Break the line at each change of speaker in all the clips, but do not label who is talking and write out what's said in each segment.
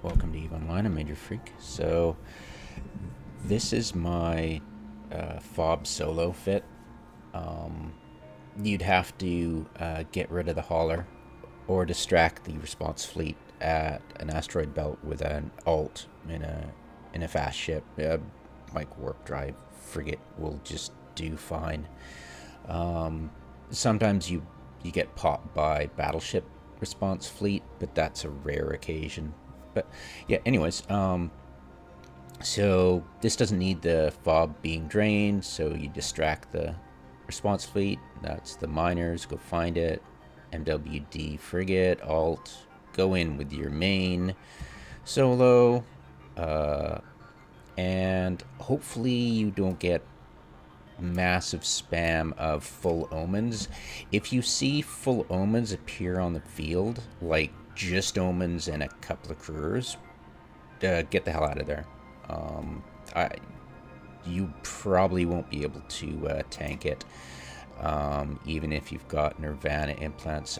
Welcome to EVE Online. I'm Major Freak. So this is my fob solo fit. You'd have to get rid of the hauler or distract the response fleet at an asteroid belt with an alt in a fast ship. Like warp drive frigate will just do fine. Sometimes you get popped by battleship response fleet, but that's a rare occasion. But yeah, anyways, so this doesn't need the fob being drained, so you distract the response fleet. That's the miners. Go find it. MWD frigate alt. Go in with your main solo, and hopefully you don't get massive spam of full omens. If you see full omens appear on the field, like just omens and a couple of crewers, get the hell out of there. I You probably won't be able to tank it, even if you've got Nirvana implants.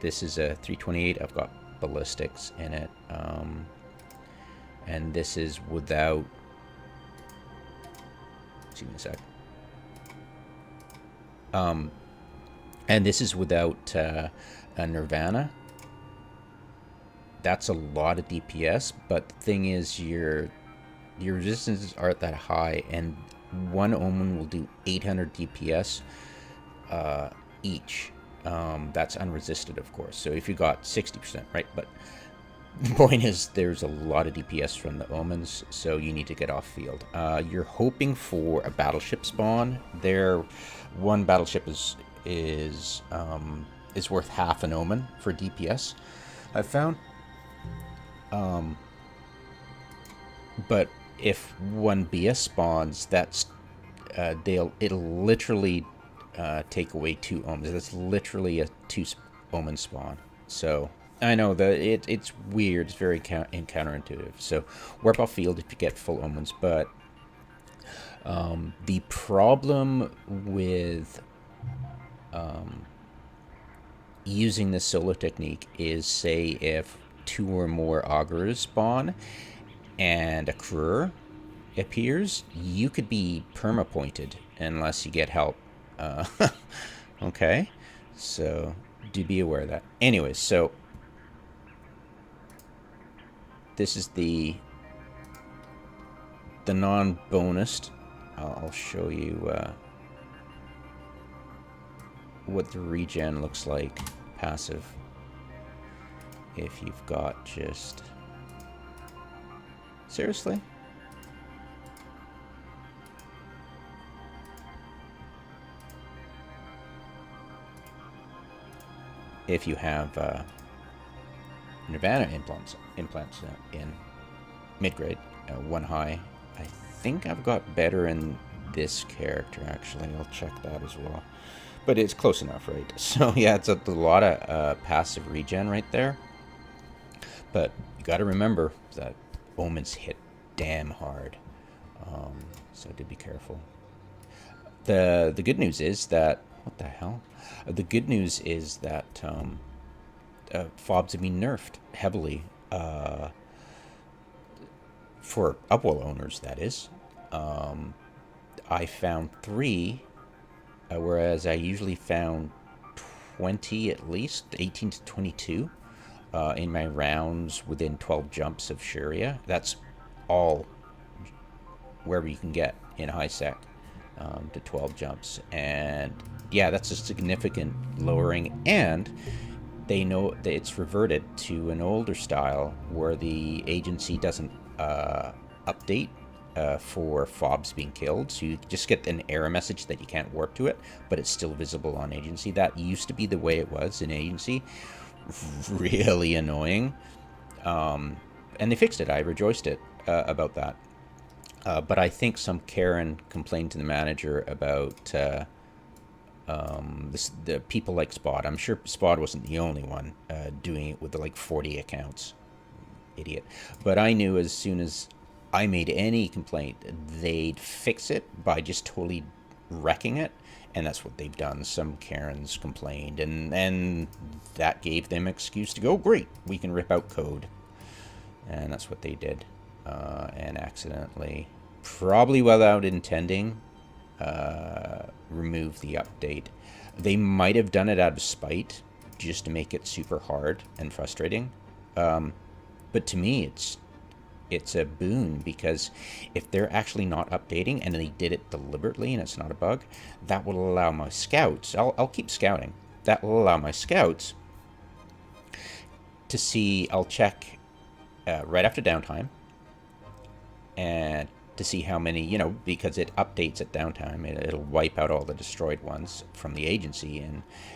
This is a 328. I've got ballistics in it, and this is without. Excuse me a sec. And this is without a Nirvana. That's a lot of DPS, but the thing is, your resistances aren't that high, and one Omen will do 800 DPS each. That's unresisted, of course. So if you got 60%, right? But the point is, there's a lot of DPS from the Omens, so you need to get off field. You're hoping for a battleship spawn. One battleship is worth half an Omen for DPS, I've found. But if one BS spawns, it'll literally take away 2 omens. That's literally a 2 omen spawn. So I know that it's weird. It's very counterintuitive. So warp off field if you get full omens. But the problem with using this solo technique is, say, if 2 or more augurs spawn and a crewer appears, you could be perma-pointed unless you get help. Okay, so do be aware of that. Anyways, so this is the non-bonused. I'll show you what the regen looks like passive if you've got just... Seriously? If you have Nirvana implants in mid-grade, 1 high. I think I've got better in this character, actually. I'll check that as well. But it's close enough, right? So yeah, it's a lot of passive regen right there. But you got to remember that omens hit damn hard, so do be careful. The good news is that what the hell? The good news is that fobs have been nerfed heavily for Upwell owners. That is, I found 3, whereas I usually found 20 at least, 18 to 22. In my rounds within 12 jumps of Sharia. That's all wherever you can get in high sec, to 12 jumps. And yeah, that's a significant lowering. And they know that it's reverted to an older style where the agency doesn't update for fobs being killed. So you just get an error message that you can't warp to it, but it's still visible on agency. That used to be the way it was in agency. Really annoying, and they fixed it. I rejoiced about that, but I think some Karen complained to the manager about the people like Spot. I'm sure Spot wasn't the only one doing it with like 40 accounts. Idiot. But I knew as soon as I made any complaint, they'd fix it by just totally wrecking it, And that's what they've done. Some Karens complained, and that gave them excuse to go, great, we can rip out code. And that's what they did. And accidentally, probably without intending, remove the update. They might have done it out of spite, just to make it super hard and frustrating. But to me, it's a boon, because if they're actually not updating and they did it deliberately and it's not a bug, that will allow my scouts, I'll keep scouting, that will allow my scouts to see, I'll check right after downtime, and to see how many, because it updates at downtime, it'll wipe out all the destroyed ones from the agency,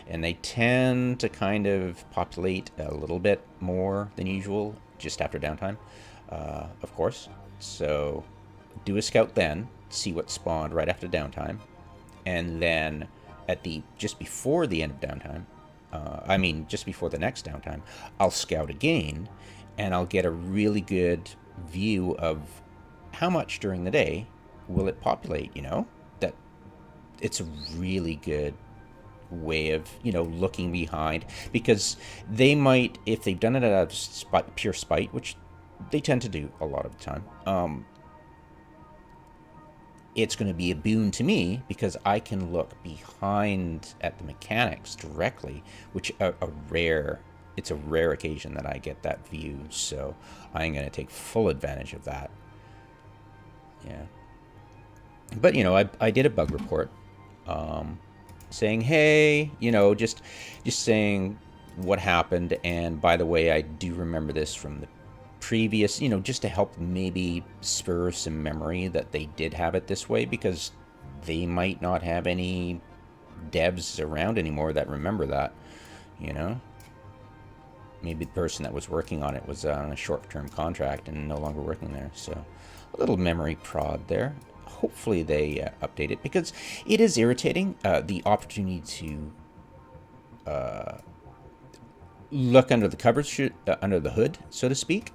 and they tend to kind of populate a little bit more than usual just after downtime, of course. So do a scout then, see what spawned right after downtime, and then just before the end of downtime, just before the next downtime, I'll scout again, and I'll get a really good view of how much during the day will it populate, that it's a really good way of, looking behind, because they might, if they've done it out of pure spite, which they tend to do a lot of the time, it's going to be a boon to me, because I can look behind at the mechanics directly, which it's a rare occasion that I get that view, so I'm going to take full advantage of that. Yeah. But, I did a bug report, saying, hey, just saying what happened. And by the way, I do remember this from the previous, just to help maybe spur some memory that they did have it this way, because they might not have any devs around anymore that remember that, Maybe the person that was working on it was on a short-term contract and no longer working there. So a little memory prod there. Hopefully they update it, because it is irritating. The opportunity to look under the covers, under the hood, so to speak,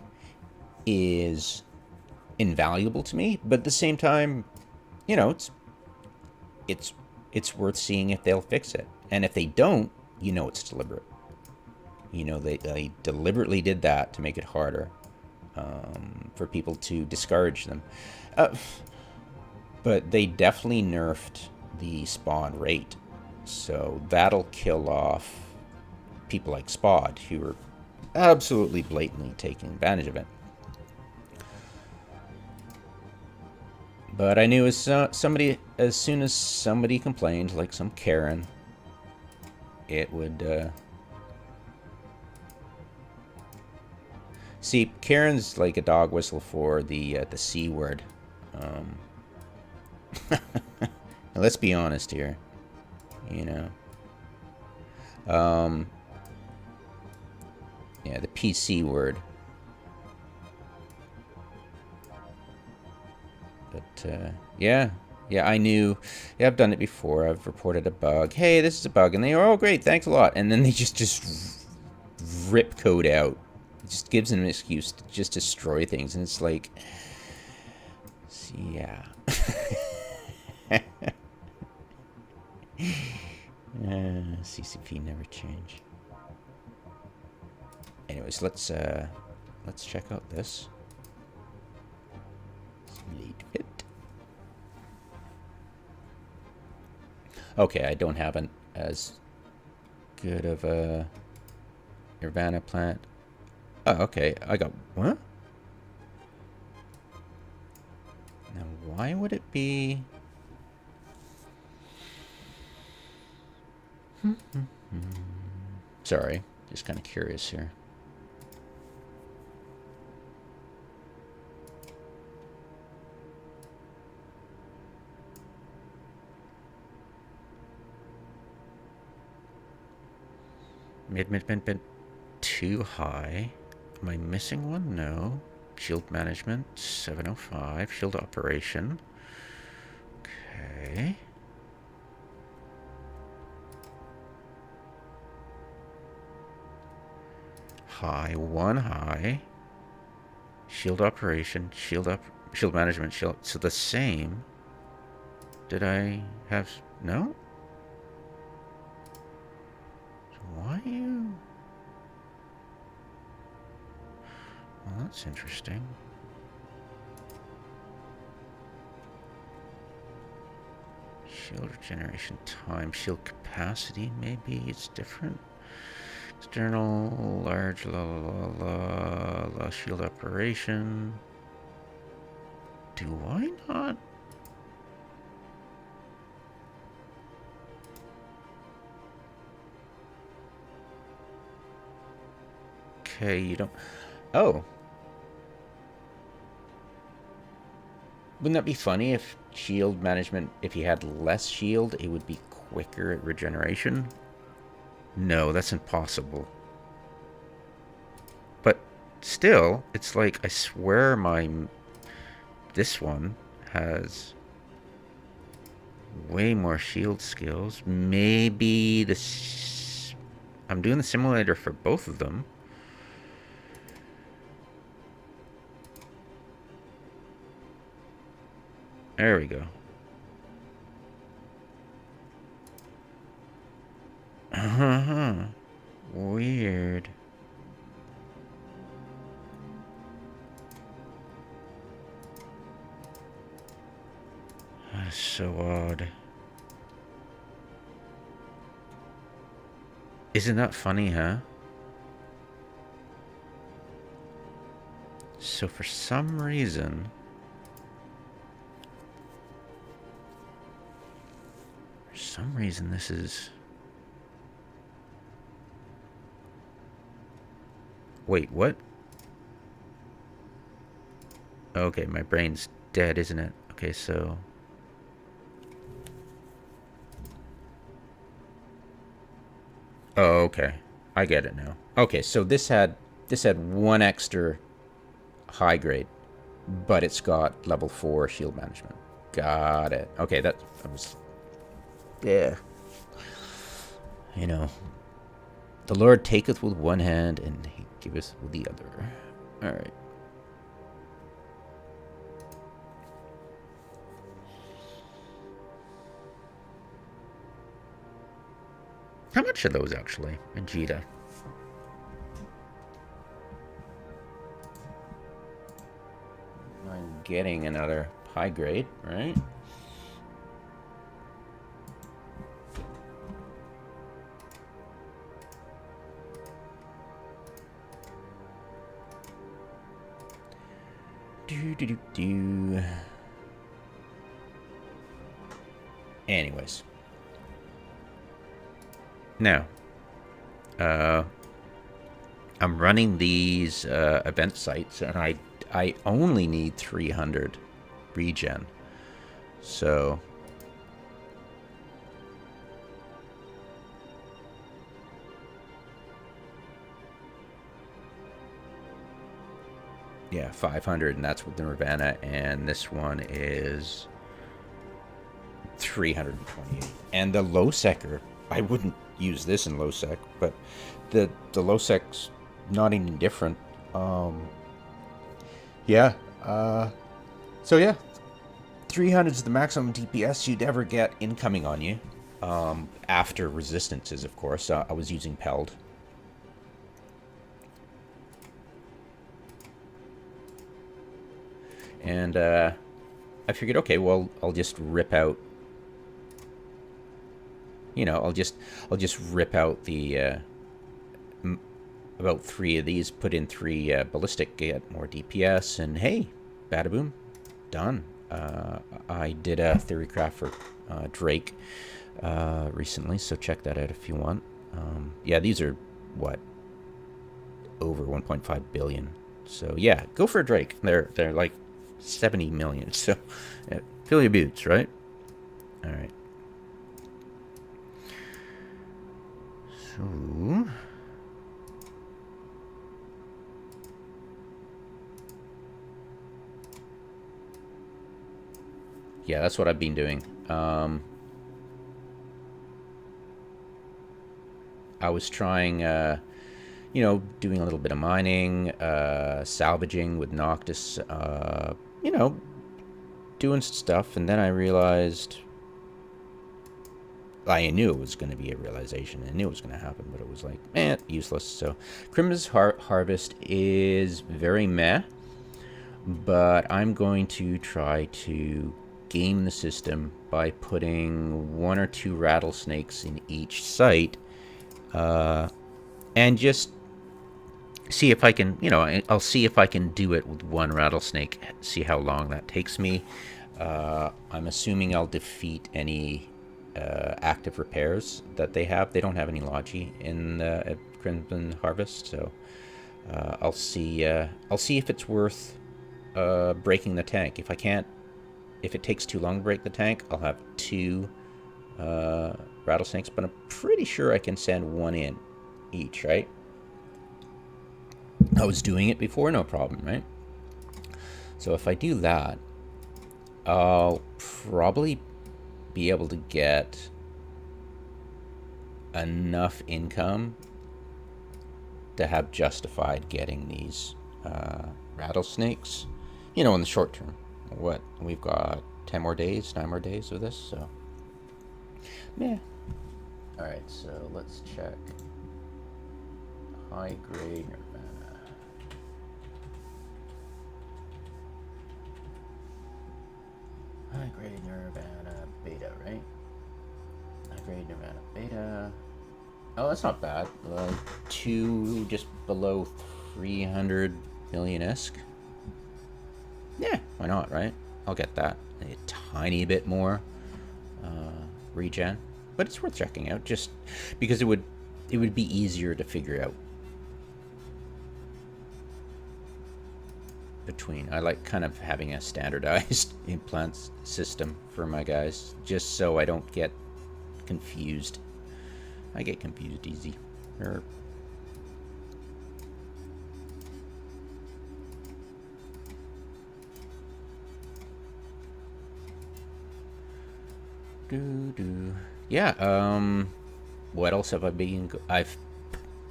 is invaluable to me. But at the same time, it's worth seeing if they'll fix it. And if they don't, it's deliberate. They deliberately did that to make it harder for people to discourage them. But they definitely nerfed the spawn rate. So that'll kill off people like Spod, who are absolutely blatantly taking advantage of it. But I knew as soon as somebody complained, like some Karen, it would... See, Karen's like a dog whistle for the C word. Let's be honest here, Yeah, the PC word. But yeah, I knew. Yeah, I've done it before. I've reported a bug. Hey, this is a bug, and they are, oh great, thanks a lot, and then they just rip code out. It just gives them an excuse to just destroy things, and it's like, yeah. CCP never change. Anyways, let's check out this. Simulate fit. Okay, I don't have an as good of a Nirvana plant. Oh, okay. I got what? Now, why would it be? Sorry, just kind of curious here. Mid. Too high. Am I missing one? No. Shield management, 705. Shield operation. Okay. High, one high. Shield operation, shield management, shield. So the same. Did I have... No? That's interesting. Shield regeneration time, shield capacity, maybe it's different. External, large, shield operation. Do I not? Okay, you don't. Oh. Wouldn't that be funny if shield management, if you had less shield, it would be quicker at regeneration? No, that's impossible. But still, it's like, I swear this one has way more shield skills. Maybe this... I'm doing the simulator for both of them. There we go. Weird. That's so odd. Isn't that funny, huh? So for some reason... this is... Wait, what? Okay, my brain's dead, isn't it? Okay, so... Oh, okay. I get it now. Okay, so this had one extra high grade, but it's got level 4 shield management. Got it. Okay, that was... Yeah. You know, the Lord taketh with one hand, and he giveth with the other. Alright. How much are those, actually, in Jita? I'm getting another high grade, right? Anyways. Now, I'm running these event sites, and I only need 300 regen. So... yeah, 500, and that's with the Nirvana, and this one is 328. And the lowsecker, I wouldn't use this in lowsec, but the lowsec's not any different. Yeah. So yeah, 300 is the maximum DPS you'd ever get incoming on you. After resistances, of course. I was using Peld. And I figured, okay, well, I'll just rip out... You know, I'll just rip out the... about 3 of these, put in 3 ballistic, get more DPS, and hey, bada boom, done. I did a theorycraft for Drake recently, so check that out if you want. Yeah, these are, what, over 1.5 billion. So yeah, go for a Drake. They're like 70 million, so yeah, fill your boots, right? All right. So... yeah, that's what I've been doing. I was trying, you know, doing a little bit of mining, salvaging with Noctis, you know, doing stuff, and then I realized I knew it was going to be a realization. I knew it was going to happen, but it was like, useless. So Crim's Harvest is very meh, but I'm going to try to game the system by putting 1 or 2 rattlesnakes in each site, and just see if I can, I'll see if I can do it with 1 rattlesnake, see how long that takes me. I'm assuming I'll defeat any active repairs that they have. They don't have any logi in at Crimson Harvest, so I'll see if it's worth breaking the tank. If I can't, if it takes too long to break the tank, I'll have 2 rattlesnakes, but I'm pretty sure I can send 1 in each, right? I was doing it before, no problem, right? So if I do that, I'll probably be able to get enough income to have justified getting these rattlesnakes, in the short term. What, we've got 10 more days, 9 more days of this, so yeah. All right, so let's check high grade Nirvana. High grade Nirvana beta, right? High grade Nirvana beta. Oh, that's not bad. 2 just below 300 million-esque. Yeah, why not, right? I'll get that. A tiny bit more regen, but it's worth checking out just because it would be easier to figure out between. I like kind of having a standardized implant system for my guys, just so I don't get confused. I get confused easy. Yeah. What else have I been? I've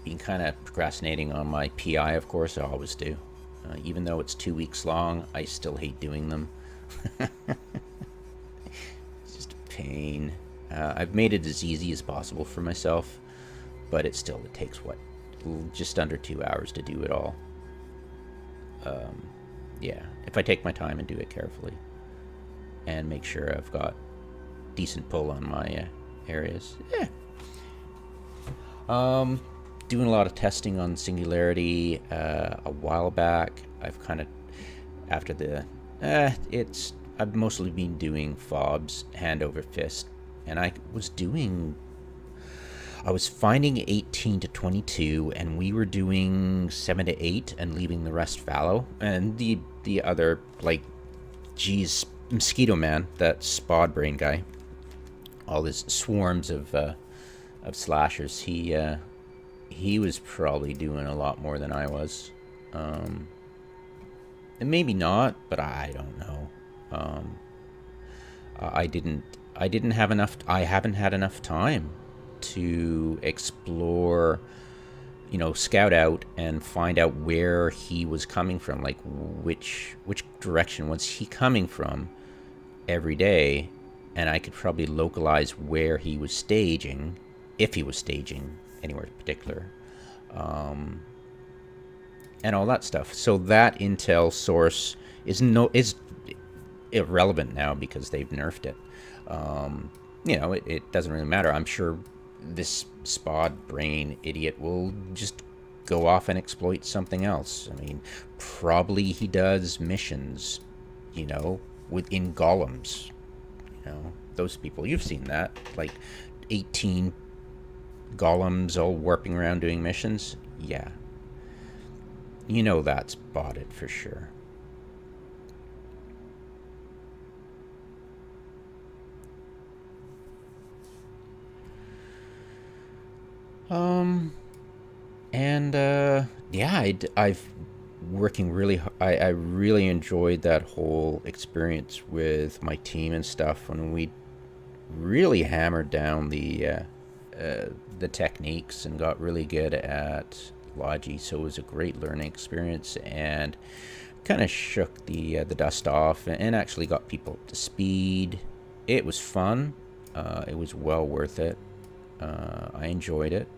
been kind of procrastinating on my PI, of course. I always do. Even though it's 2 weeks long, I still hate doing them. It's just a pain. I've made it as easy as possible for myself, but it takes just under 2 hours to do it all. Yeah, if I take my time and do it carefully and make sure I've got decent pull on my areas. Yeah. Doing a lot of testing on Singularity a while back. I've kind of, after the, I've mostly been doing fobs hand over fist, and I was finding 18 to 22, and we were doing 7 to 8 and leaving the rest fallow. And the other, Mosquito Man, that spod brain guy, all his swarms of slashers, he was probably doing a lot more than I was. And maybe not, but I don't know. I haven't had enough time to explore, scout out and find out where he was coming from, like which direction was he coming from every day, and I could probably localize where he was staging, if he was staging anywhere in particular, and all that stuff. So that intel source is irrelevant now because they've nerfed it. It doesn't really matter. I'm sure this spod brain idiot will just go off and exploit something else. I mean, probably he does missions, within golems. Those people, you've seen that, like 18 golems all warping around doing missions. Yeah, that's botted for sure. I've working really. I really enjoyed that whole experience with my team and stuff when we really hammered down the techniques and got really good at Logi. So it was a great learning experience and kind of shook the dust off and actually got people up to speed. It was fun. It was well worth it. I enjoyed it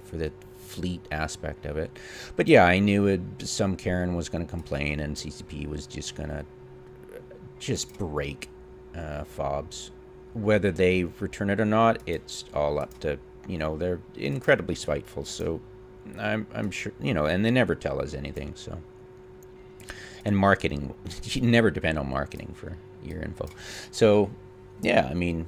for the fleet aspect of it. But yeah, I knew some Karen was going to complain, and CCP was just going to just break fobs. Whether they return it or not, it's all up to, they're incredibly spiteful. So I'm sure, and they never tell us anything. So, and marketing, you never depend on marketing for your info. So, yeah, I mean,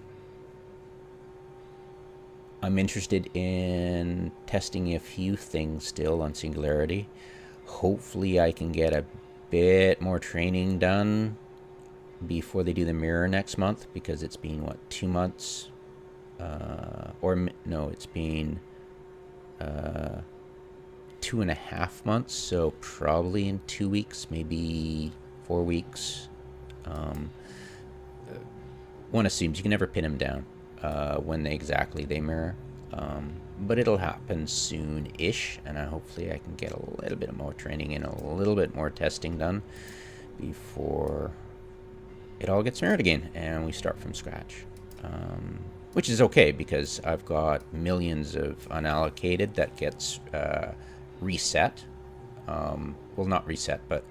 I'm interested in testing a few things still on Singularity. Hopefully I can get a bit more training done before they do the mirror next month, because it's been, 2 months? No, it's been 2.5 months, so probably in 2 weeks, maybe 4 weeks. One assumes you can never pin them down when they mirror. But it'll happen soon-ish, and hopefully I can get a little bit more training and a little bit more testing done before it all gets mirrored again and we start from scratch. Which is okay, because I've got millions of unallocated that gets reset. Well, not reset, but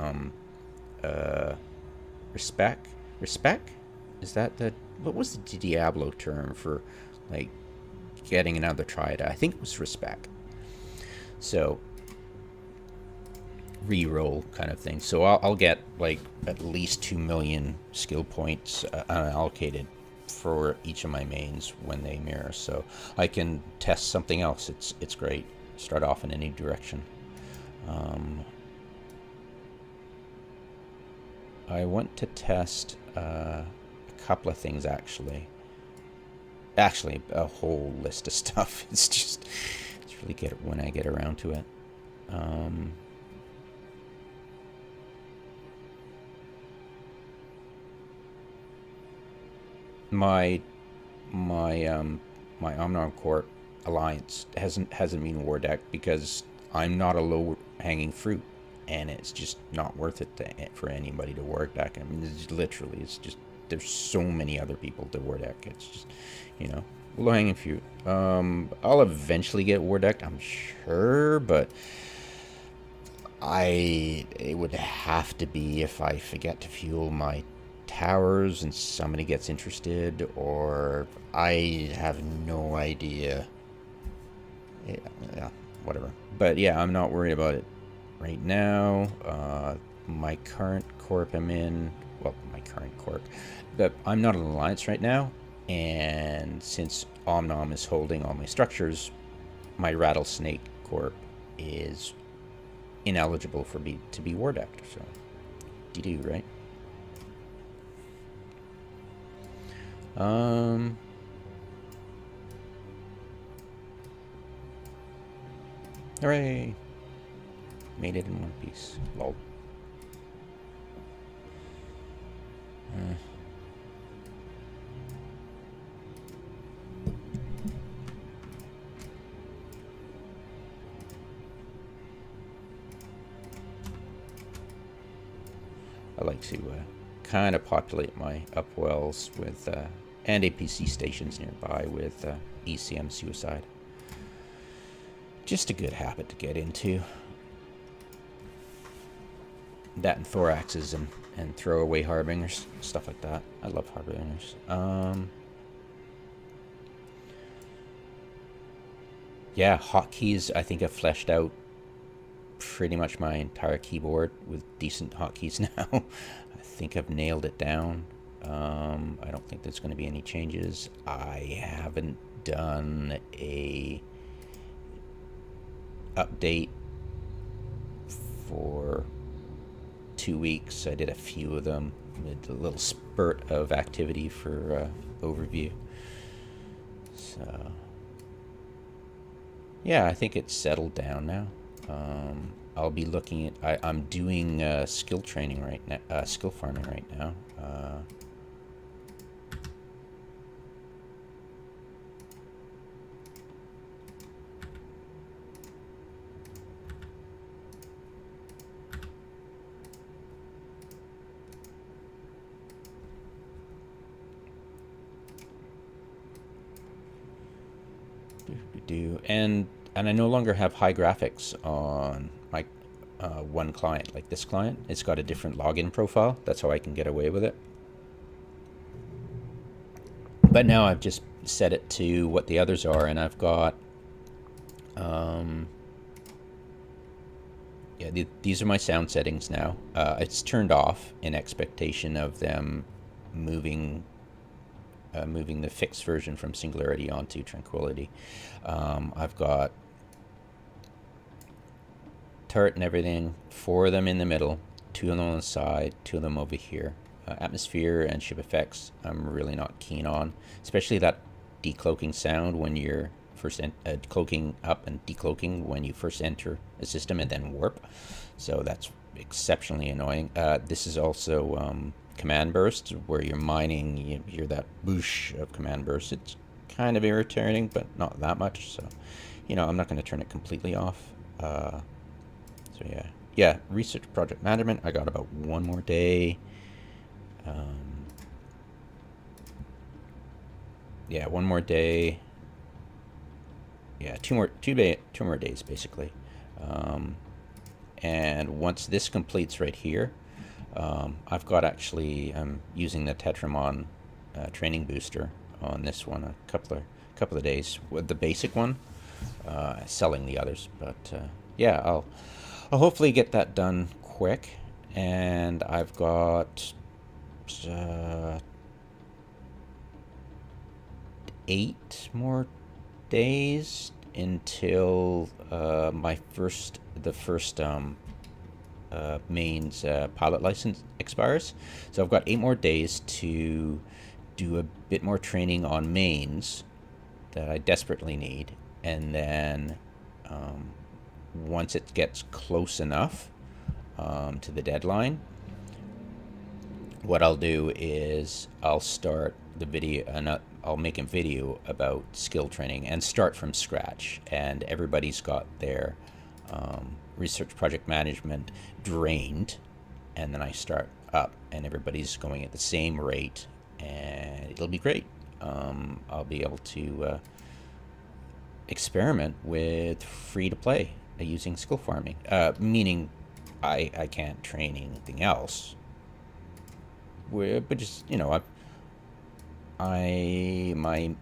respec? Is that what was the Diablo term for, like, getting another triad? I think it was respec. So, re-roll kind of thing. So I'll get, like, at least 2 million skill points unallocated for each of my mains when they mirror. So I can test something else. It's great. Start off in any direction. I want to test a couple of things, actually. Actually, a whole list of stuff. It's really good when I get around to it. My Omnom Corp alliance hasn't been war deck because I'm not a low hanging fruit, and it's just not worth it for anybody to war deck. I mean, it's just there's so many other people to war deck. It's just, low hanging fruit. I'll eventually get war decked, I'm sure, but it would have to be if I forget to fuel my towers and somebody gets interested, or I have no idea. Yeah, whatever. But yeah, I'm not worried about it right now. My current corp I'm in, but I'm not an alliance right now, and since Omnom is holding all my structures, my Rattlesnake corp is ineligible to be war decked. So, do right? Hooray! Made it in one piece. Lol. I like to kind of populate my upwells with and APC stations nearby with ECM suicide. Just a good habit to get into. That and thoraxes and throwaway harbingers, stuff like that. I love harbingers. Yeah, hotkeys. I think I've fleshed out pretty much my entire keyboard with decent hotkeys now. I think I've nailed it down. I don't think there's going to be any changes. I haven't done a update for 2 weeks. I did a few of them. A little spurt of activity for overview. So yeah, I think it's settled down now. I'll be looking at. I'm doing skill training right now. Skill farming right now. And I no longer have high graphics on my one client. Like this client, it's got a different login profile. That's how I can get away with it. But now I've just set it to what the others are, and I've got yeah, these are my sound settings now. It's turned off in expectation of them moving moving the fixed version from Singularity onto Tranquility. I've got turret and everything, 4 of them in the middle, 2 of them on the side, 2 of them over here. Atmosphere and ship effects I'm really not keen on, especially that decloaking sound when you're first cloaking up and decloaking when you first enter a system and then warp. So that's exceptionally annoying. This is also command bursts where you're mining, you hear that boosh of command bursts. It's kind of irritating, but not that much. So, you know, I'm not going to turn it completely off. So yeah, research project management. I got about 1 more day. Yeah, 1 more day. Yeah, two more days basically. And once this completes right here, I've got actually I'm using the Tetramon training booster on this one a couple of days with the basic one, selling the others. But yeah, I'll hopefully get that done quick. And I've got 8 more days until the first mains pilot license expires. So I've got 8 more days to do a bit more training on mains that I desperately need, and then once it gets close enough to the deadline, what I'll do is I'll start the video and I'll make a video about skill training and start from scratch. And everybody's got their research project management drained, and then I start up, and everybody's going at the same rate, and it'll be great. I'll be able to experiment with free to play using skill farming, meaning I can't train anything else. But just, you know, I've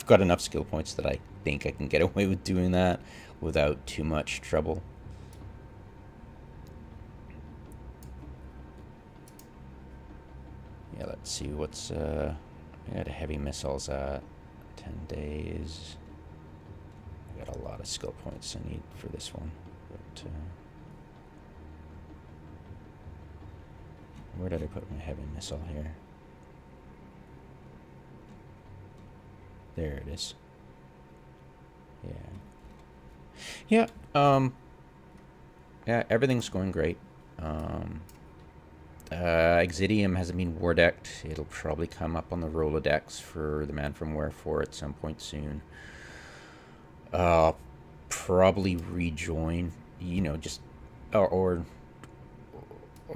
got enough skill points that I think I can get away with doing that without too much trouble. Yeah, let's see what's I got a heavy missiles at 10 days. I got a lot of skill points I need for this one, but where did I put my heavy missile here? There it is. Yeah. Yeah, everything's going great. Exidium hasn't been war decked. It'll probably come up on the Rolodex for the Man from Wherefore at some point soon. Probably rejoin, you know, just or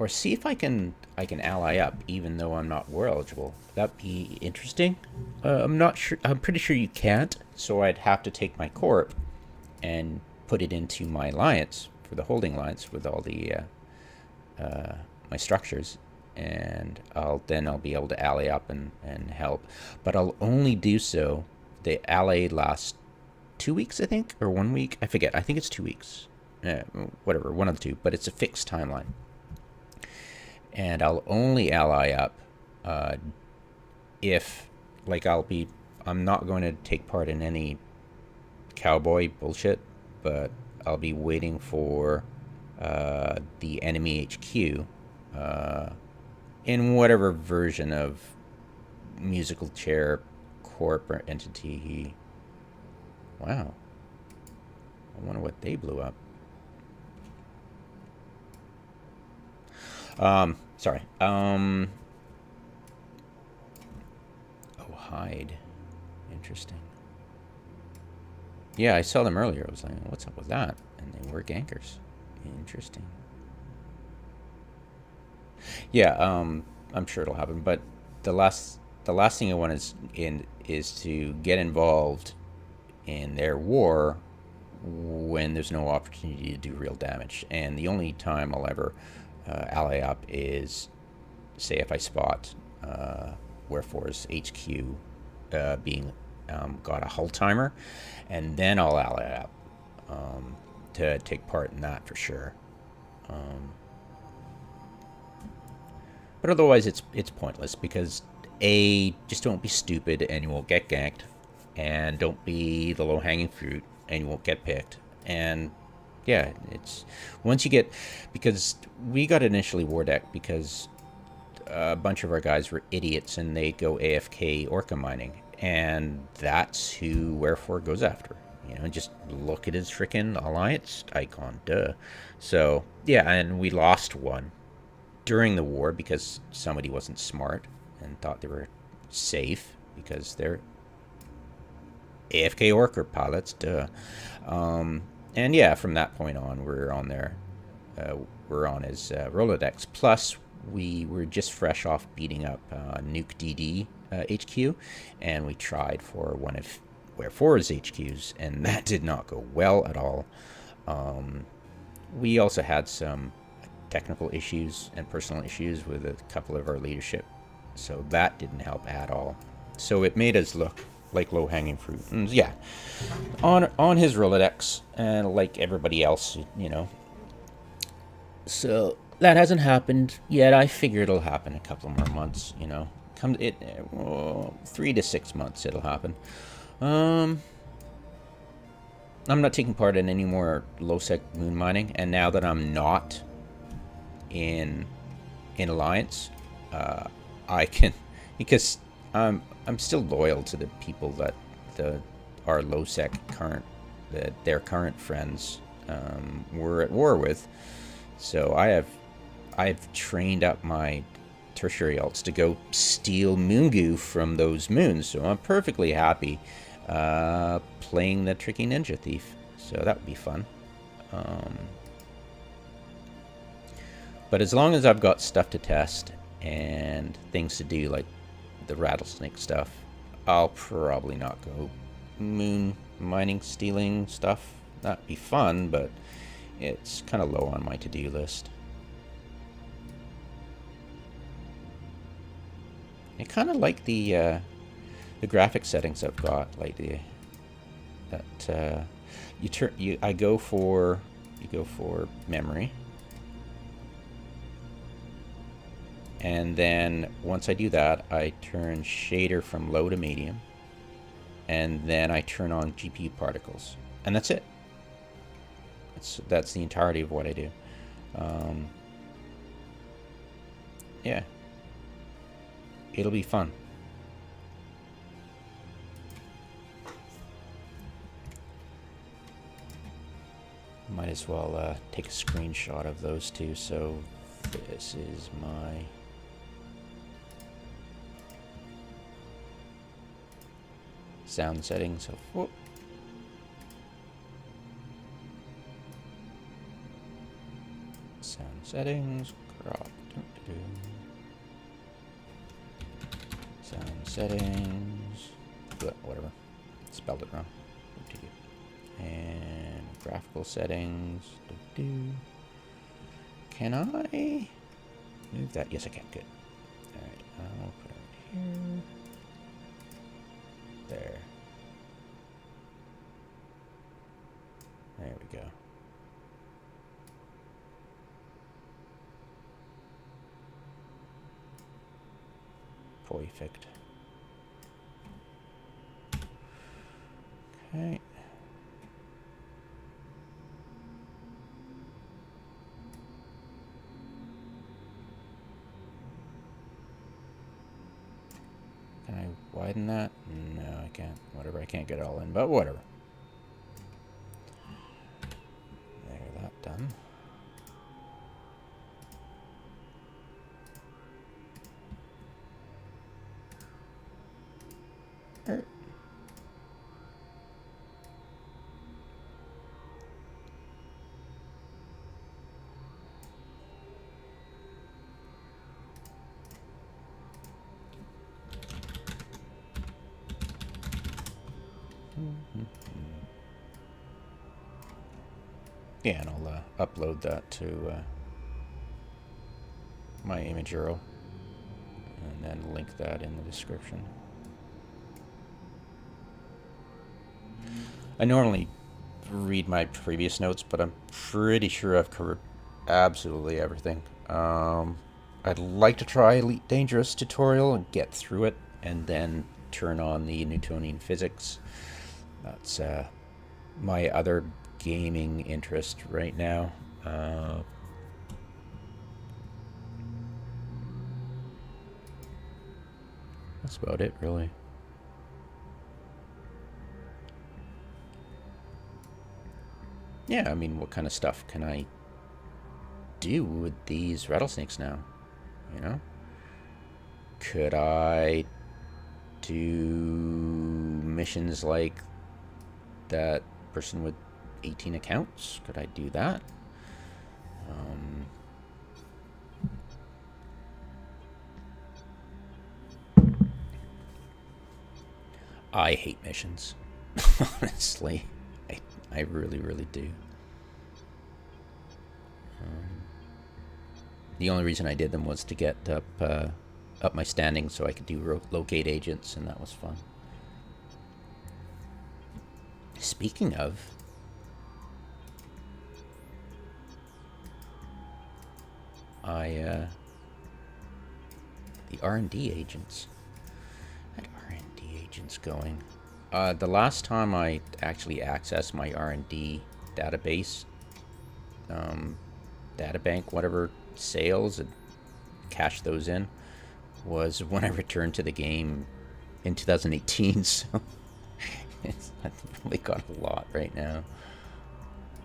see if I can ally up even though I'm not war eligible. That'd be interesting. I'm not sure. I'm pretty sure you can't. So I'd have to take my corp and put it into my alliance for the holding alliance with all the my structures, and I'll be able to ally up and help. But I'll only do so. The ally lasts 2 weeks, I think, or 1 week. I forget. I think it's 2 weeks. Whatever, one of the two. But it's a fixed timeline. And I'll only ally up if, like, I'm not going to take part in any cowboy bullshit, but I'll be waiting for the enemy HQ in whatever version of musical chair corp or entity he... Wow. I wonder what they blew up. Sorry. Oh, hide. Interesting. Yeah, I saw them earlier. I was like, what's up with that? And they were gankers. Interesting. Yeah, I'm sure it'll happen. But the last thing I want is to get involved in their war when there's no opportunity to do real damage. And the only time I'll ever ally up is, say, if I spot Wherefores HQ being got a hull timer, and then I'll ally up to take part in that for sure. But otherwise, it's pointless because just don't be stupid and you won't get ganked, and don't be the low-hanging fruit and you won't get picked. And yeah, it's once you get, because we got initially war deck because a bunch of our guys were idiots and they go AFK orca mining, and that's who Wherefore goes after. You know, just look at his freaking alliance icon, duh. So yeah, and we lost one during the war because somebody wasn't smart and thought they were safe because they're AFK orca pilots, duh. And yeah, from that point on, we're on there. We're on his Rolodex. Plus, we were just fresh off beating up Nuke DD HQ, and we tried for one of Wherefore's HQs, and that did not go well at all. We also had some technical issues and personal issues with a couple of our leadership, so that didn't help at all. So it made us look like low-hanging fruit. And yeah, on his Rolodex, and like everybody else, you know. So that hasn't happened yet. I figure it'll happen a couple more months, you know. 3 to 6 months it'll happen. I'm not taking part in any more lowsec moon mining, and now that I'm not in Alliance, I can, because I'm still loyal to the people that our lowsec their current friends were at war with. So I've trained up my tertiary alts to go steal moongoo from those moons. So I'm perfectly happy playing the tricky ninja thief. So that would be fun. But as long as I've got stuff to test and things to do, like the rattlesnake stuff, I'll probably not go moon mining, stealing stuff. That'd be fun, but it's kind of low on my to-do list. I kind of like the graphic settings I've got, like you go for memory, and then once I do that, I turn shader from low to medium, and then I turn on GPU particles, and that's it. That's the entirety of what I do. Yeah, it'll be fun. Might as well take a screenshot of those two. So this is my sound settings. So whoop. Sound settings, crop, sound settings, whatever, spelled it wrong, and graphical settings, can I move that? Yes, I can, good. Alright, I'll put it here, there we go. Perfect. Okay. Can I widen that? No, I can't. Whatever, I can't get it all in, but whatever. There, that done. Yeah, and I'll upload that to my image URL and then link that in the description. I normally read my previous notes, but I'm pretty sure I've covered absolutely everything. I'd like to try Elite Dangerous tutorial and get through it, and then turn on the Newtonian physics. That's my other gaming interest right now. That's about it, really. Yeah, I mean, what kind of stuff can I do with these rattlesnakes now? You know? Could I do missions like that person with 18 accounts? Could I do that? I hate missions. Honestly. I really, really do. The only reason I did them was to get up my standing so I could do locate agents, and that was fun. Speaking of, the R&D agents. I had R&D agents going. The last time I actually accessed my R&D database, databank, whatever, sales, and cashed those in, was when I returned to the game in 2018. So I've probably got a lot right now.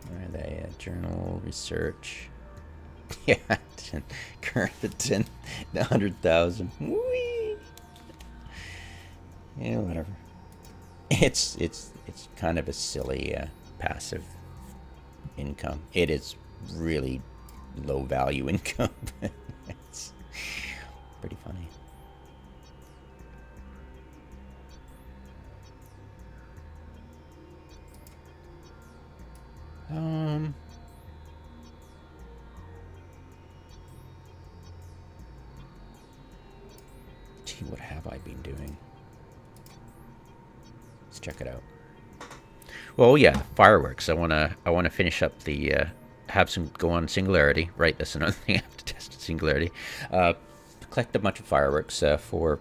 Where are they? Journal, research. Yeah, current at 10, 100,000. Whee! Yeah, whatever. It's kind of a silly passive income. It is really low value income. It's pretty funny. Gee, what have I been doing? Let's check it out. Well, yeah, fireworks. I wanna finish up the have some go on Singularity. Right, that's another thing I have to test Singularity. Collect a bunch of fireworks for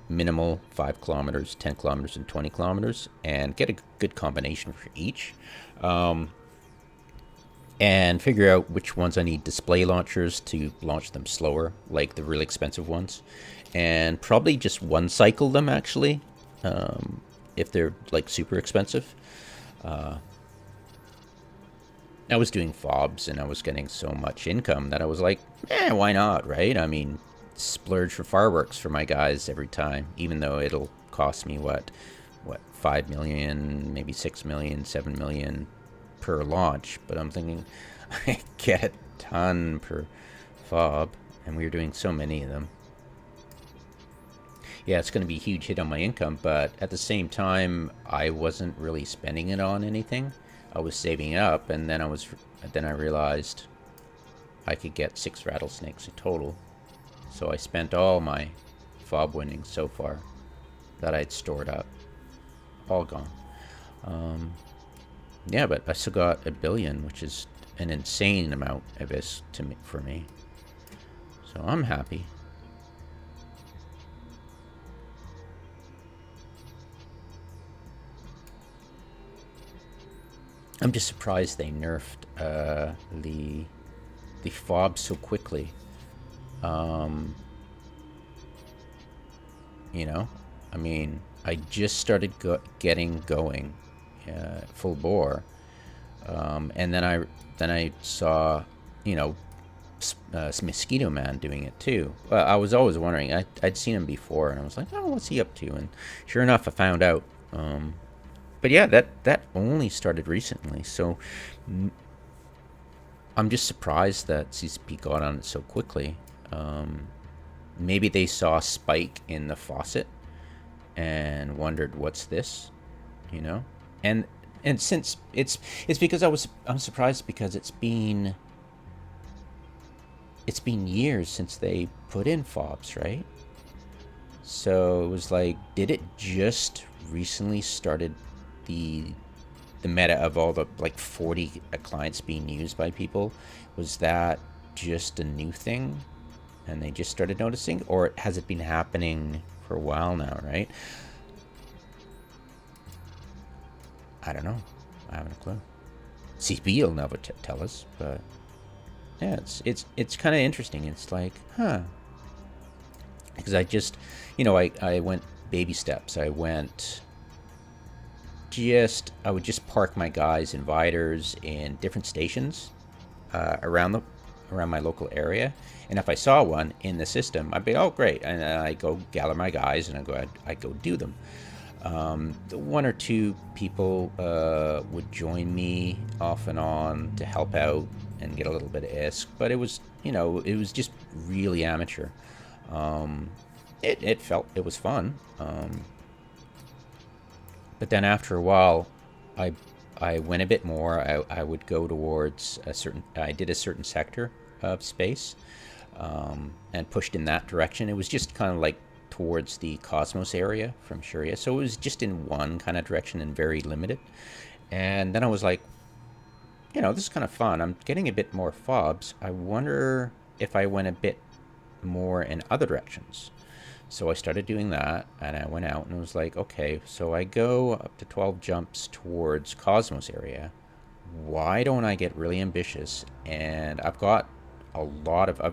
minimal 5 kilometers, 10 kilometers, and 20 kilometers, and get a good combination for each. And figure out which ones I need display launchers to launch them slower, like the really expensive ones, and probably just one cycle them actually, if they're like super expensive. I was doing fobs and I was getting so much income that I was like, why not, right? I mean, splurge for fireworks for my guys every time, even though it'll cost me what 5 million, maybe 6 million, 7 million per launch. But I'm thinking I get a ton per fob, and we were doing so many of them. Yeah, it's going to be a huge hit on my income, but at the same time, I wasn't really spending it on anything. I was saving up, and then I realized I could get 6 rattlesnakes in total. So I spent all my fob winnings so far that I'd stored up, all gone. Yeah, but I still got 1 billion, which is an insane amount of this for me. So I'm happy. I'm just surprised they nerfed the fob so quickly. I mean, I just started getting going full bore, and then I saw Mosquito Man doing it too. Well, I was always wondering. I'd seen him before, and I was like, oh, what's he up to? And sure enough, I found out. But yeah, that only started recently, so I'm just surprised that CCP got on it so quickly. Maybe they saw a spike in the faucet and wondered, what's this? And And since it's because I'm surprised because it's been years since they put in fobs, right? So it was like, did it just recently started the the meta of all the like 40 clients being used by people? Was that just a new thing and they just started noticing, or has it been happening for a while now, right? I don't know. I haven't a clue. CB will never tell us, but yeah, it's kind of interesting. It's like, huh? Because I went baby steps. I would just park my guys in Viters in different stations around my local area, and if I saw one in the system, I'd be, oh great, and I go gather my guys and I go do them. One or two people would join me off and on to help out and get a little bit of ISK, but it was just really amateur. It was fun, but then after a while, I I went a bit more. I would go towards I did a certain sector of space, and pushed in that direction. It was just kind of like towards the Cosmos area from Shuria. So it was just in one kind of direction and very limited. And then I was like, this is kind of fun. I'm getting a bit more fobs. I wonder if I went a bit more in other directions. So I started doing that, and I went out and was like, okay, so I go up to 12 jumps towards Cosmos area. Why don't I get really ambitious? And I've got a lot of, I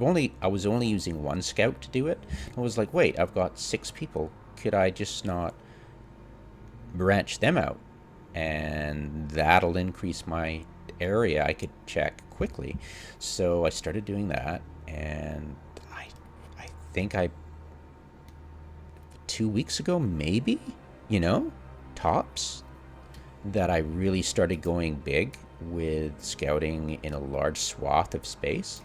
was only using one scout to do it. I was like, wait, I've got 6 people. Could I just not branch them out? And that'll increase my area I could check quickly. So I started doing that, and I think 2 weeks ago, maybe, tops, that I really started going big with scouting in a large swath of space.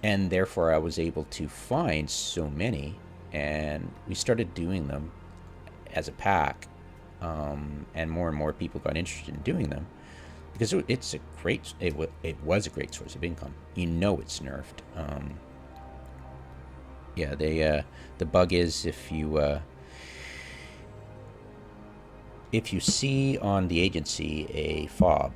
And therefore, I was able to find so many, and we started doing them as a pack, and more people got interested in doing them because it was a great source of income. It's nerfed. Yeah, the bug is if you see on the agency a fob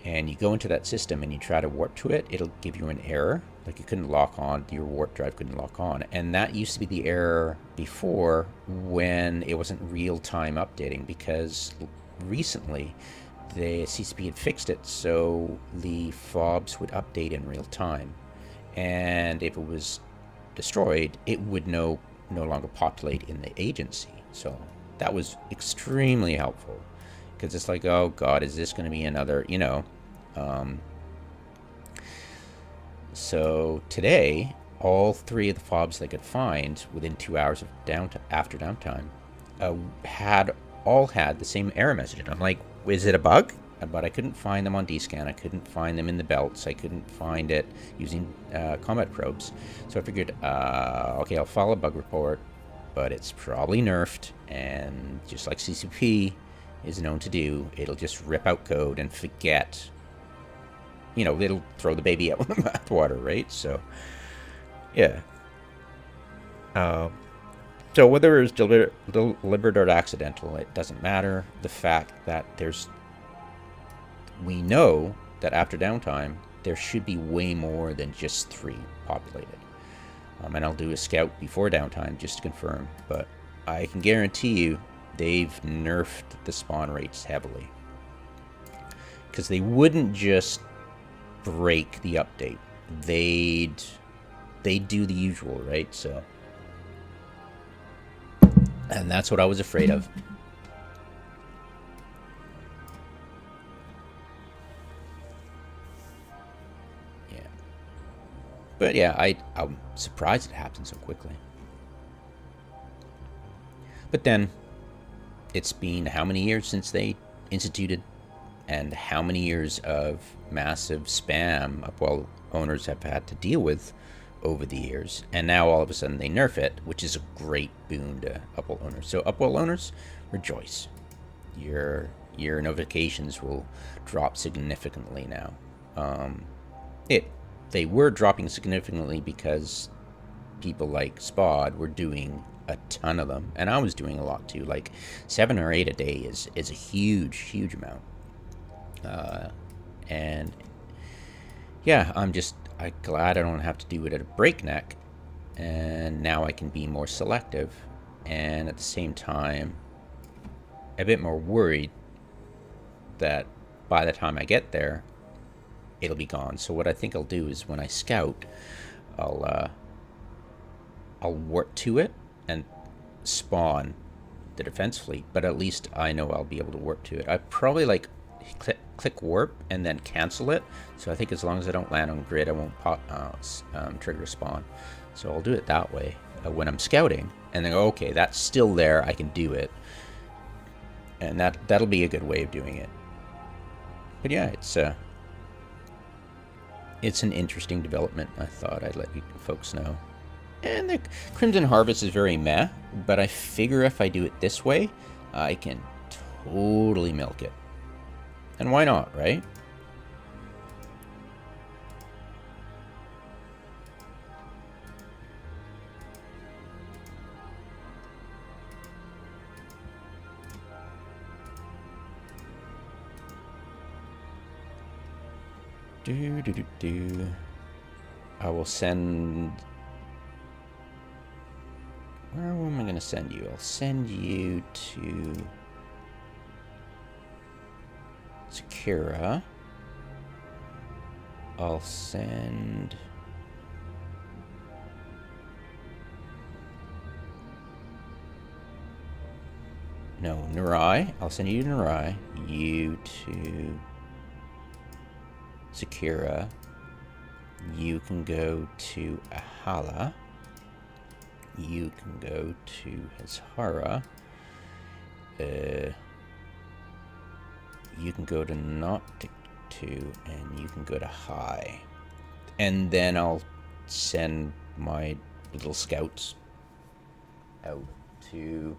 and you go into that system and you try to warp to it, it'll give you an error. Like, you couldn't lock on, your warp drive couldn't lock on. And that used to be the error before, when it wasn't real-time updating, because recently the CCP had fixed it so the fobs would update in real time. And if it was destroyed, it would no longer populate in the agency. So that was extremely helpful, because it's like, oh god, is this going to be another, So today, all 3 of the fobs they could find within 2 hours of after downtime had the same error message. And I'm like, is it a bug? But I couldn't find them on DScan. I couldn't find them in the belts. I couldn't find it using combat probes. So I figured, okay, I'll file a bug report, but it's probably nerfed, and just like CCP is known to do, it'll just rip out code and forget. It'll throw the baby out with the bathwater, right? So, yeah. So whether it's deliberate or accidental, it doesn't matter. The fact that we know that after downtime, there should be way more than just 3 populated. And I'll do a scout before downtime just to confirm, but I can guarantee you they've nerfed the spawn rates heavily, because they wouldn't just break the update. They'd do the usual, right? So, and that's what I was afraid of. Yeah. But yeah, I'm surprised it happened so quickly. But then, it's been how many years since they instituted, and how many years of massive spam Upwell owners have had to deal with over the years, and now all of a sudden they nerf it, which is a great boon to Upwell owners. So Upwell owners, rejoice. You're your notifications will drop significantly now. They were dropping significantly because people like Spod were doing a ton of them, and I was doing a lot too. Like 7 or 8 a day is a huge amount. And yeah, I'm glad I don't have to do it at a breakneck, and now I can be more selective, and at the same time a bit more worried that by the time I get there it'll be gone. So what I think I'll do is when I scout, I'll warp to it and spawn the defense fleet, but at least I know I'll be able to warp to it. I probably like click warp and then cancel it, so I think as long as I don't land on grid I won't trigger spawn. So I'll do it that way when I'm scouting, and then go, okay, that's still there, I can do it, and that'll be a good way of doing it. But yeah, it's an interesting development. I thought I'd let you folks know. And the Crimson Harvest is very meh, but I figure if I do it this way, I can totally milk it. And why not, right? I will send... Where am I going to send you? I'll send you to Sakura. I'll send... No, Nurai. I'll send you to Nurai. You to Sakura. You can go to Ahala. You can go to Hizhara. You can go to Noctic 2, and you can go to High. And then I'll send my little scouts out to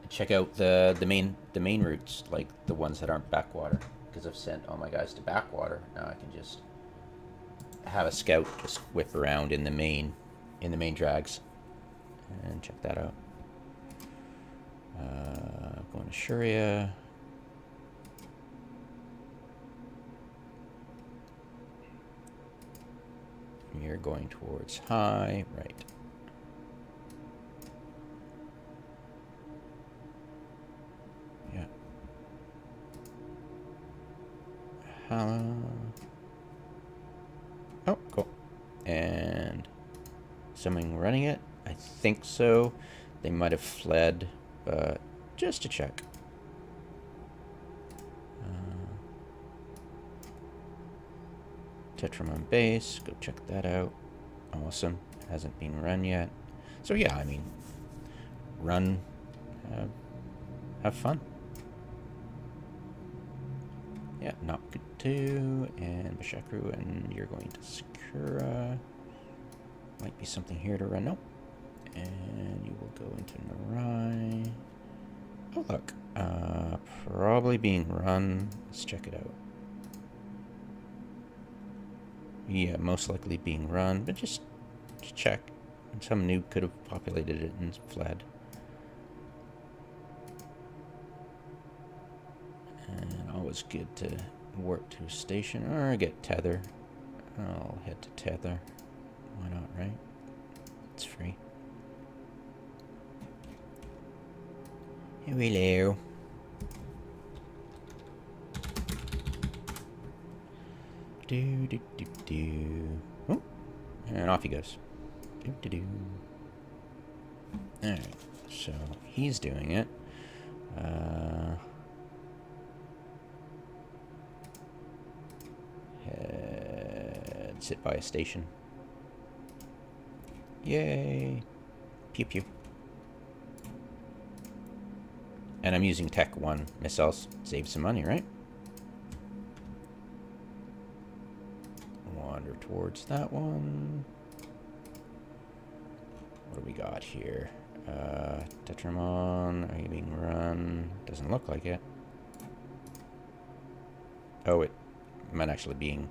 check out the main routes, like the ones that aren't backwater, because I've sent all my guys to backwater. Now I can just have a scout just whip around in the main drags and check that out. Going to Shuria. You're going towards High, right? Yeah. Oh, cool. And someone running it? I think so. They might have fled, but just to check. Tetramon base, go check that out. Awesome. Hasn't been run yet. So yeah, I mean, run, have fun. Yeah, not good too, and Bashakru, and you're going to Sakura. Might be something here to run. Nope. And you will go into Narai. Oh, look. Probably being run. Let's check it out. Yeah, most likely being run, but just check. Some noob could have populated it and fled. And always good to warp to a station or get tether. I'll head to tether. Why not, right? It's free. Hello. Oh, and off he goes. Alright, so he's doing it. Sit by a station. Yay! Pew pew. And I'm using Tech 1 missiles. Save some money, right? Wander towards that one. What do we got here? Tetramon, are you being run? Doesn't look like it. Oh, it might actually being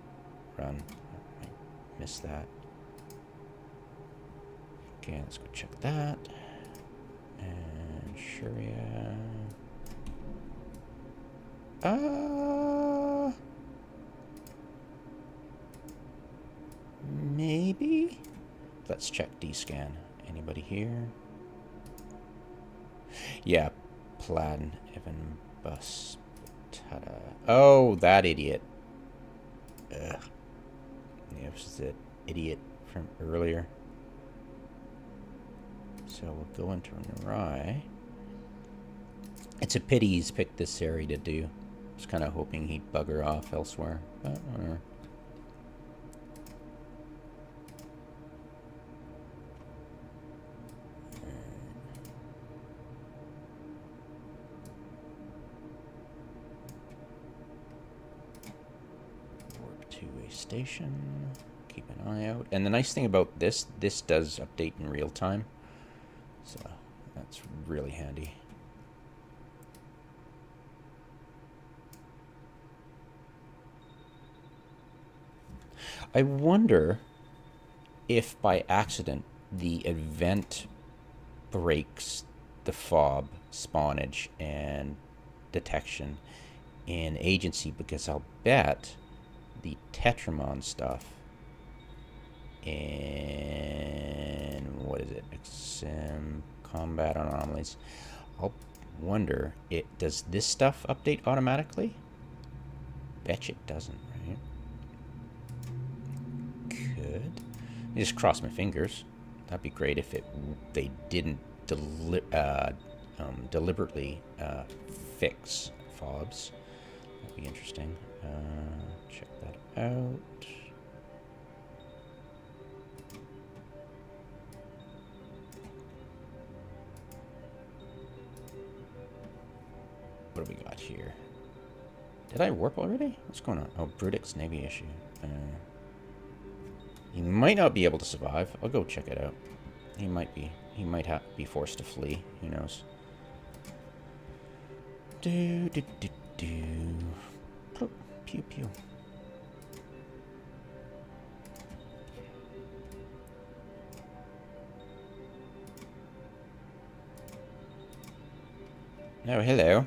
run. I missed that. Okay, let's go check that. And Shuria. Maybe? Let's check D-scan. Anybody here? Yeah, Plaid, Evan, Bus, Tada. Oh, that idiot. Ugh. Yeah, this is the idiot from earlier. So we'll go into Narai. It's a pity he's picked this area to do. I was kind of hoping he'd bugger off elsewhere, but whatever. Warp to a station. Keep an eye out. And the nice thing about this does update in real time. So that's really handy. I wonder if by accident the event breaks the fob spawnage and detection in agency, because I'll bet the Tetramon stuff and what is it? XM combat anomalies. I'll wonder, does this stuff update automatically? Betcha it doesn't, right? Could. I just cross my fingers. That'd be great if they didn't deliberately fix fobs. That'd be interesting. Check that out. What do we got here? Did I warp already? What's going on? Oh, Brudix Navy issue. He might not be able to survive. I'll go check it out. He might be. He might have be forced to flee. Who knows? Do. Plop, pew pew. Oh, hello.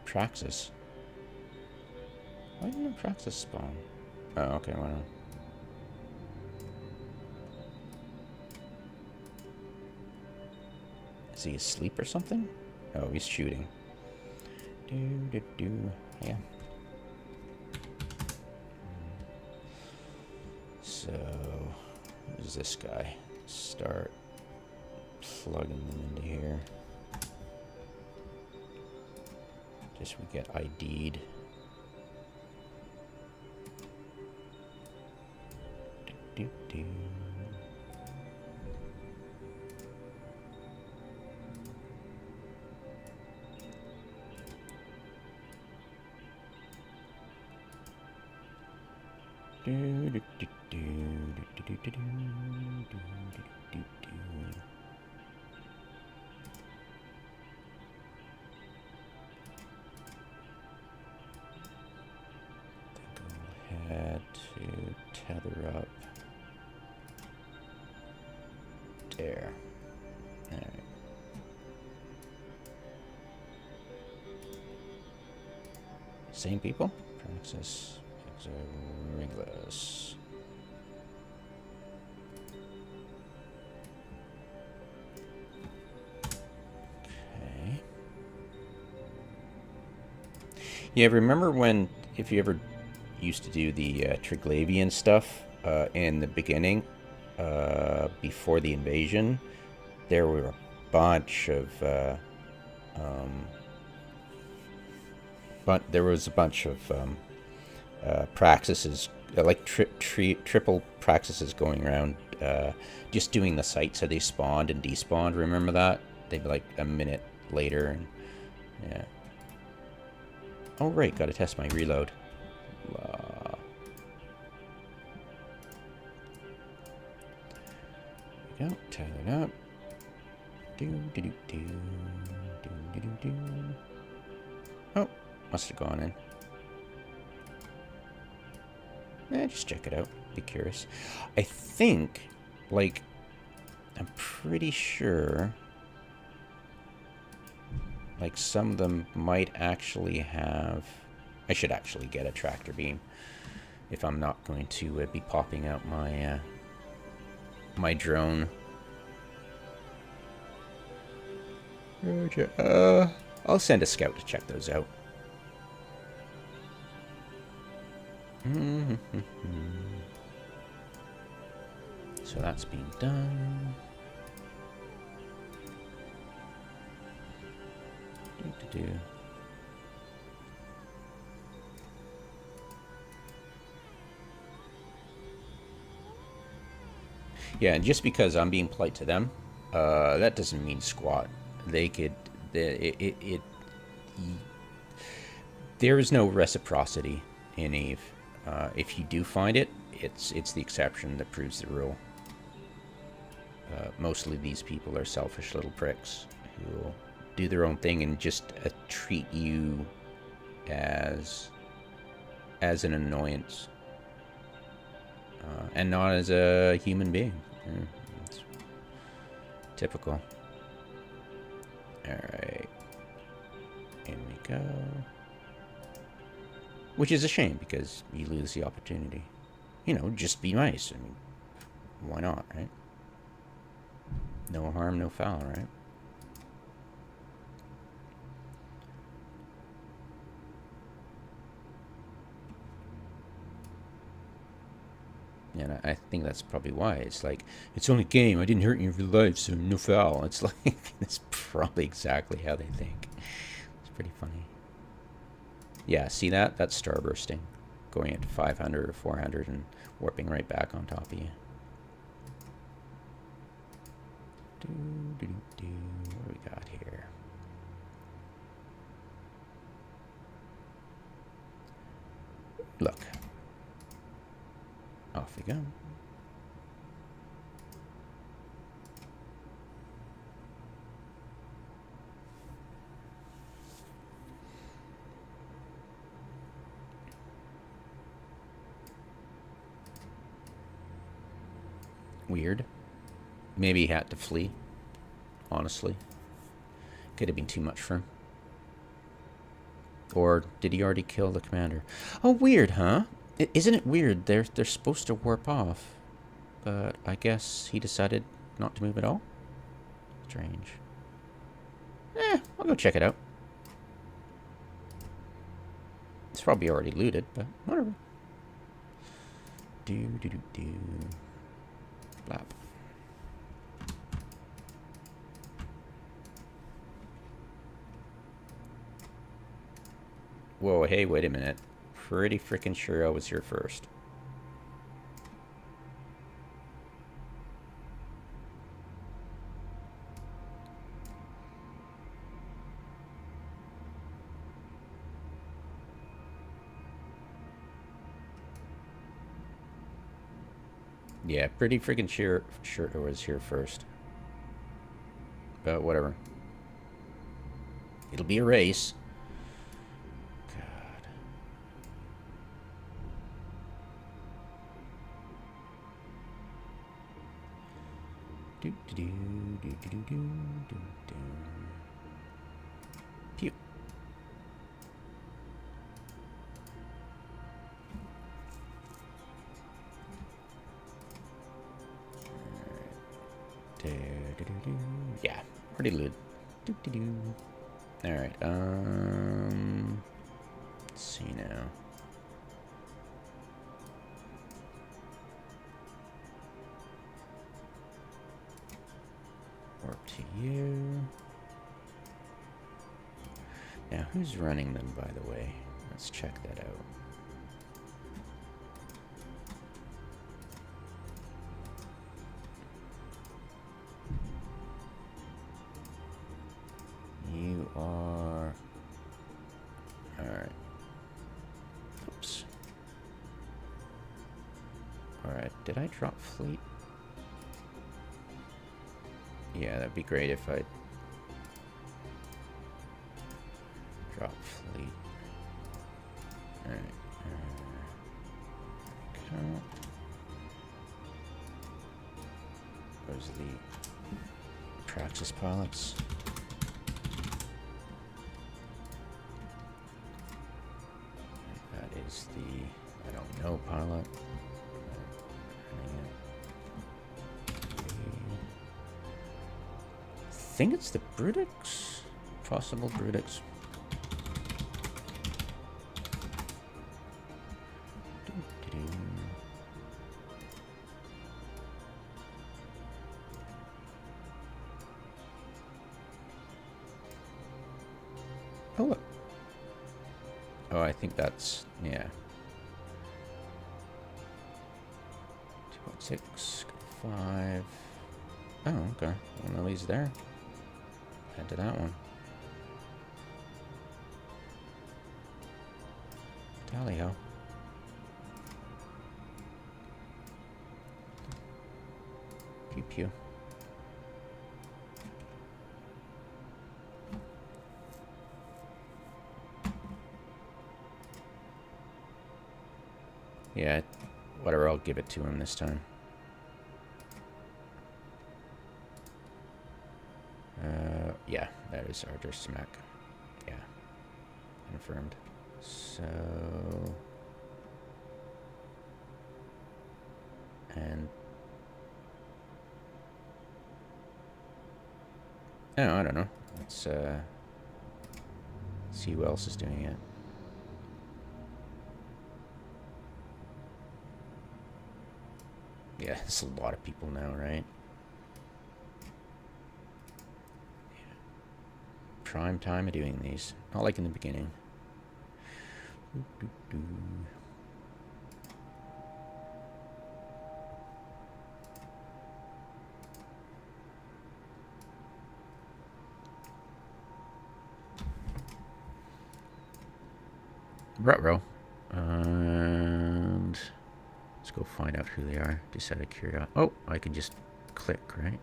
Praxis. Why didn't Praxis spawn? Oh, okay, why not? Is he asleep or something? Oh, he's shooting. Yeah. So, who's this guy? Start plugging them into here. Just we get ID'd. Had to tether up there. All right. Same people? Praxis, Ringless. Okay. Yeah, remember when, if you ever used to do the Triglavian stuff in the beginning, before the invasion, there were a bunch of there was a bunch of praxises, like triple praxises going around, just doing the sites so they spawned and despawned. Remember that? They'd be like a minute later, and yeah. Oh right, gotta test my reload. There we go. Tie it up. Do do do do do do do do. Oh, must have gone in. Just check it out. Be curious. I think, like, I'm pretty sure, like, some of them might actually have... I should actually get a tractor beam if I'm not going to be popping out my my drone. I'll send a scout to check those out. So that's being done. Do. Yeah, and just because I'm being polite to them, that doesn't mean squat. They could... there is no reciprocity in Eve. If you do find it, it's the exception that proves the rule. Mostly these people are selfish little pricks who will do their own thing and just treat you as an annoyance, and not as a human being. It's typical. Alright. In we go. Which is a shame, because you lose the opportunity. You know, just be nice. I mean, why not, right? No harm, no foul, right? And I think that's probably why. It's like, it's only a game. I didn't hurt you in real life, so no foul. It's like, that's probably exactly how they think. It's pretty funny. Yeah, see that? That's starbursting. Going at 500 or 400 and warping right back on top of you. What do we got here? Look. Off we go. Weird. Maybe he had to flee. Honestly. Could have been too much for him. Or did he already kill the commander? Oh, weird, huh? Isn't it weird? They're supposed to warp off. But I guess he decided not to move at all? Strange. I'll go check it out. It's probably already looted, but whatever. Do. Blap. Whoa, hey, wait a minute. Pretty freaking sure I was here first. Yeah, pretty freaking sure I was here first. But whatever. It'll be a race. God. Do. Pew. Yeah, pretty lewd. Alright, let's see now. Warp to you. Now, who's running them, by the way? Let's check that out. You are... Alright. Oops. Alright, did I drop fleet? Yeah, that'd be great if I drop fleet. Alright. Count. Those are the Praxis pilots. That is the I don't know pilot. I think it's the Brutix. Possible Brutix. Oh, look. Oh, I think that's, yeah. 2.6, 5. Oh, okay. Well, at least there. Add to that one. Tally-ho. Pew pew. Yeah, whatever, I'll give it to him this time. Yeah, that is Archer Smack. Yeah, confirmed. So... And... Oh, I don't know. Let's, see who else is doing it. Yeah, it's a lot of people now, right? Yeah. Prime time of doing these. Not like in the beginning. Ruh-roh. And let's go find out who they are. Just out of curiosity. Oh, I can just click, right?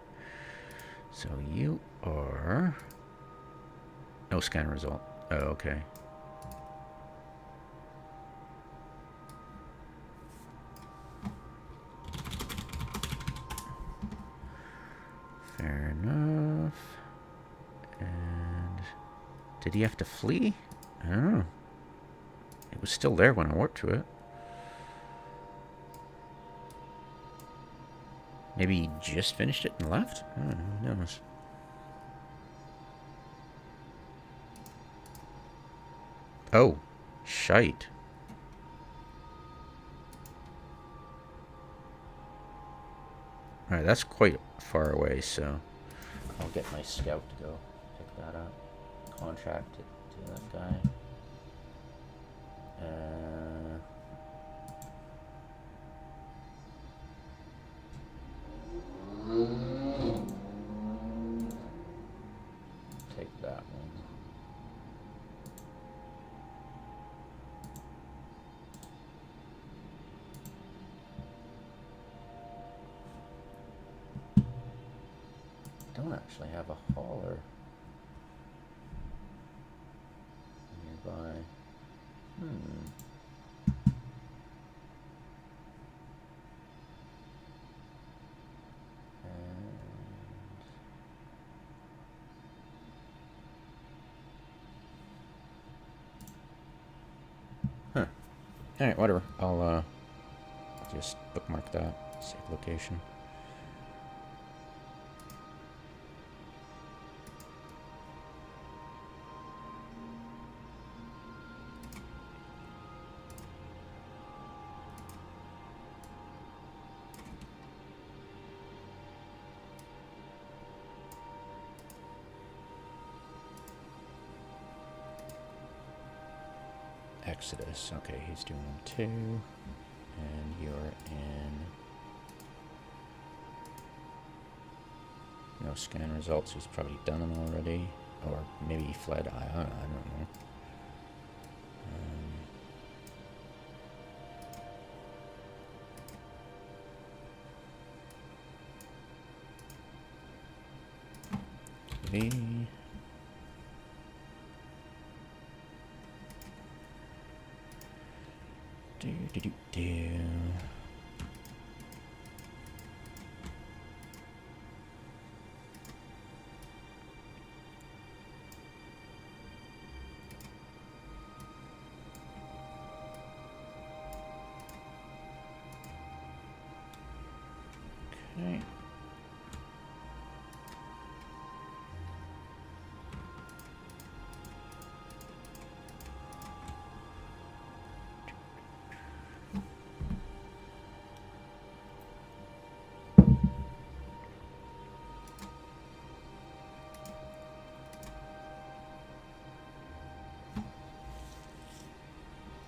So you are... No scan result. Oh, okay. Fair enough. And did he have to flee? I don't know. It was still there when I warped to it. Maybe he just finished it and left? I don't know, who knows? Oh, shite. Alright, that's quite far away, so I'll get my scout to go pick that up. Contract it to that guy. Take that one. Don't actually have a hauler nearby. Huh. Alright, whatever. I'll just bookmark that. Save location. Exodus. Okay, he's doing them too. And you're in... No scan results. He's probably done them already. Or maybe he fled. I don't know. Dee. Do, do, do, do. Okay.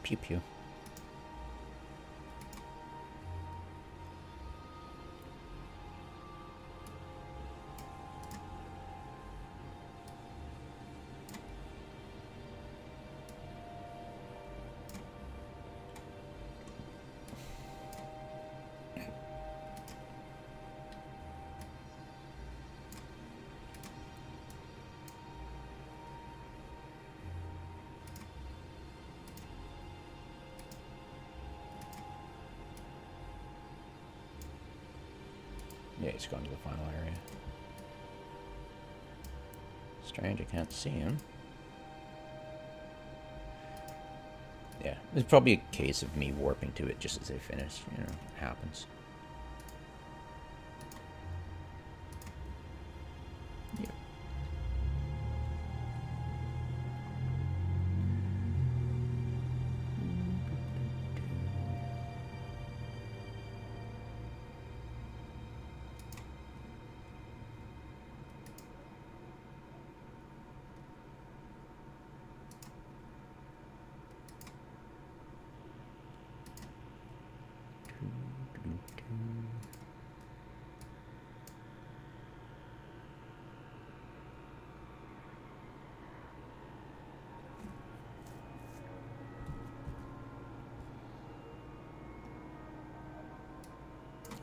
Pew pew. Yeah, he's gone to the final area. Strange, I can't see him. Yeah, it's probably a case of me warping to it just as I finish. You know, it happens. Yep.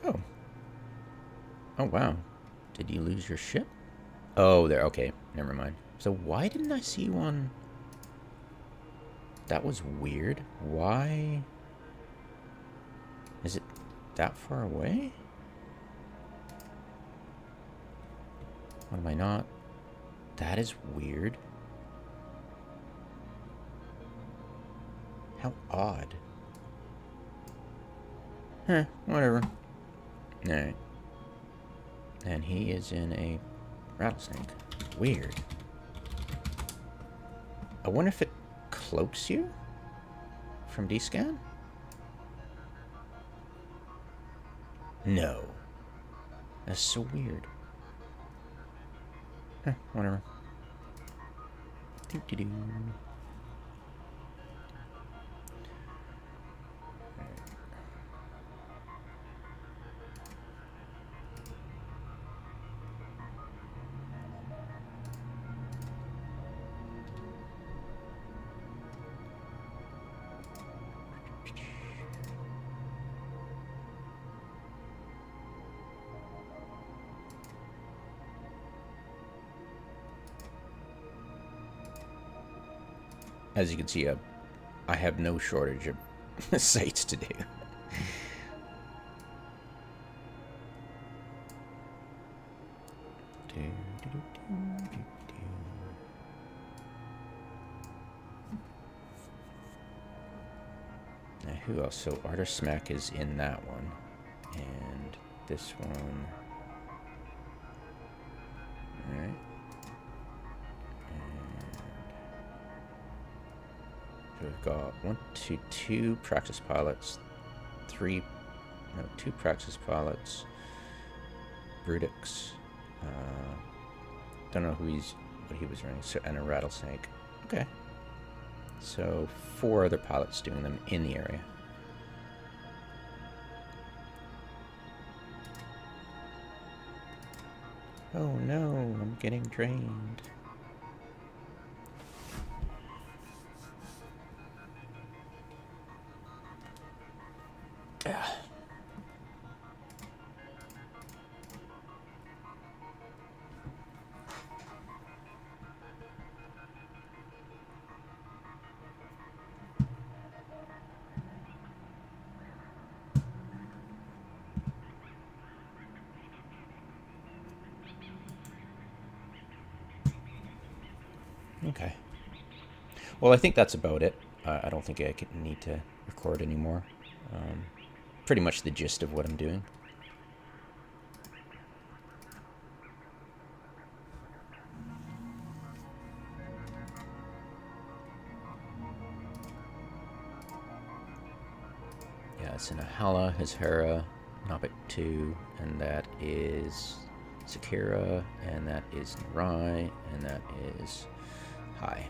Oh. Oh, wow. Did you lose your ship? Oh, there. Okay, never mind. So why didn't I see one? That was weird. Why? Is it that far away? What am I not? That is weird. How odd. Huh, whatever. Alright. And he is in a rattlesnake. Weird. I wonder if it cloaks you from descan? No. That's so weird. Huh, whatever. Doo-doo-doo. As you can see, I have no shortage of sites to do. Now, who else? So, Arter Smack is in that one. And this one. Alright. So we've got two practice pilots, two practice pilots, Brutix, don't know what he was running, so, and a rattlesnake. Okay. So 4 other pilots doing them in the area. Oh no, I'm getting drained. Well, I think that's about it. I don't think I need to record anymore. Pretty much the gist of what I'm doing. Yeah, it's in Ahala, Hizhara, Nabek 2, and that is Sakura, and that is Narai, and that is Hai.